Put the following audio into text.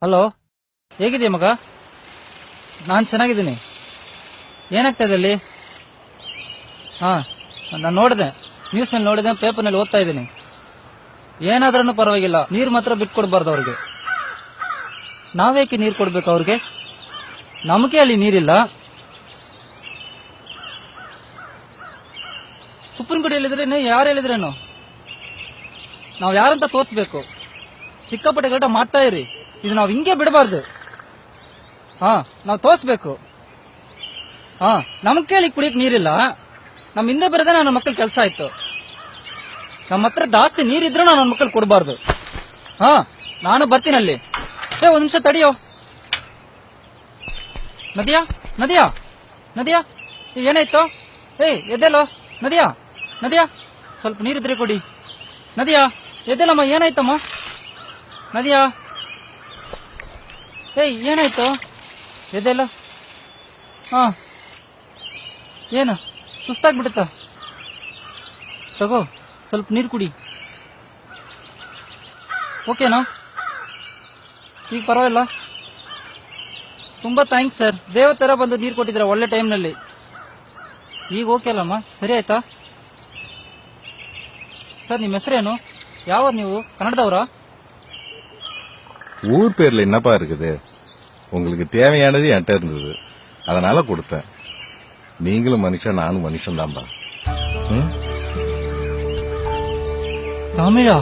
Hello, ಹೇಗಿದೆಯಾ ಮಗ? ನಾನು ಚೆನ್ನಾಗಿದ್ದೀನಿ. ಏನಾಗ್ತಾ ಇದೆ ಅಲ್ಲಿ? ಹಾಂ, ನಾನು ನೋಡಿದೆ, ನ್ಯೂಸ್ನಲ್ಲಿ ನೋಡಿದೆ, ಪೇಪರ್ನಲ್ಲಿ ಓದ್ತಾ ಇದ್ದೀನಿ. ಏನಾದ್ರೂ ಪರವಾಗಿಲ್ಲ, ನೀರು ಮಾತ್ರ ಬಿಟ್ಕೊಡ್ಬಾರ್ದು ಅವ್ರಿಗೆ. ನಾವೇಕೆ ನೀರು ಕೊಡ್ಬೇಕು ಅವ್ರಿಗೆ? ನಮಗೆ ಅಲ್ಲಿ ನೀರಿಲ್ಲ. ಸುಪ್ರೀಂ ಕೋರ್ಟ್ ಹೇಳಿದ್ರೇನು, ಯಾರು ಹೇಳಿದ್ರೇನು? ನಾವು ಯಾರಂತ ತೋರಿಸ್ಬೇಕು. ಸಿಕ್ಕಾಪಟ್ಟೆ ಗಲಾಟೆ ಮಾಡ್ತಾ ಇರಿ, ಇದು ನಾವು ಹಿಂಗೆ ಬಿಡಬಾರ್ದು. ಹಾ, ನಾವು ತೋರಿಸ್ಬೇಕು. ಹಾ, ನಮಗೆ ಕೇಳಿ ಕುಡಿಯಕ್ ನೀರಿಲ್ಲ. ನಮ್ಮ ಹಿಂದೆ ಬರದೆ ನನ್ನ ಮಕ್ಕಳ ಕೆಲಸ ಆಯ್ತು. ನಮ್ಮ ಹತ್ರ ಜಾಸ್ತಿ ನೀರಿದ್ರು ನಾನು ನನ್ನ ಮಕ್ಕಳು ಕೊಡಬಾರ್ದು. ಹಾ, ನಾನು ಬರ್ತೀನಿ ಅಲ್ಲಿ. ಒಂದ್ ನಿಮಿಷ ತಡಿಯೋ. ನದಿಯಾ ನದಿಯಾ ನದಿಯಾ ಏನಾಯ್ತು? ಎದ್ದೆಲ್ಲೋ ನದಿಯಾ? ನದಿಯಾ, ಸ್ವಲ್ಪ ನೀರಿದ್ರೆ ಕೊಡಿ. ನದಿಯಾ, ಎದ್ದೆಲ್ಲಮ್ಮ, ಏನಾಯ್ತಮ್ಮ? ನದಿಯಾ, ಏನಾಯ್ತು? ಎದ್ದೆಲ್ಲ. ಹಾ, ಏನು ಸುಸ್ತಾಗ್ಬಿಡುತ್ತಾ? ತಗೋ, ಸ್ವಲ್ಪ ನೀರು ಕುಡಿ. ಓಕೆನಾ? ಈಗ ಪರವಾಗಿಲ್ಲ. ತುಂಬಾ ಥ್ಯಾಂಕ್ಸ್ ಸರ್, ದೇವ ತರ ಬಂದು ನೀರು ಕೊಟ್ಟಿದ್ದೀರಾ ಒಳ್ಳೆ ಟೈಮ್ನಲ್ಲಿ. ಈಗ ಓಕೆ ಅಲ್ಲಮ್ಮ, ಸರಿ ಆಯ್ತಾ? சார், ನಿಮ್ಮ ಹೆಸರೇನು? ಯಾವ ನೀವು கன்னடதவரா? ஊர் பேர்ல என்னப்பா இருக்குது? உங்களுக்கு தேவையானது என்கிட்ட இருந்தது, அதனால கொடுத்தேன். நீங்களும் மனுஷன், நானும் மனுஷன் தான்பா. தமிழா?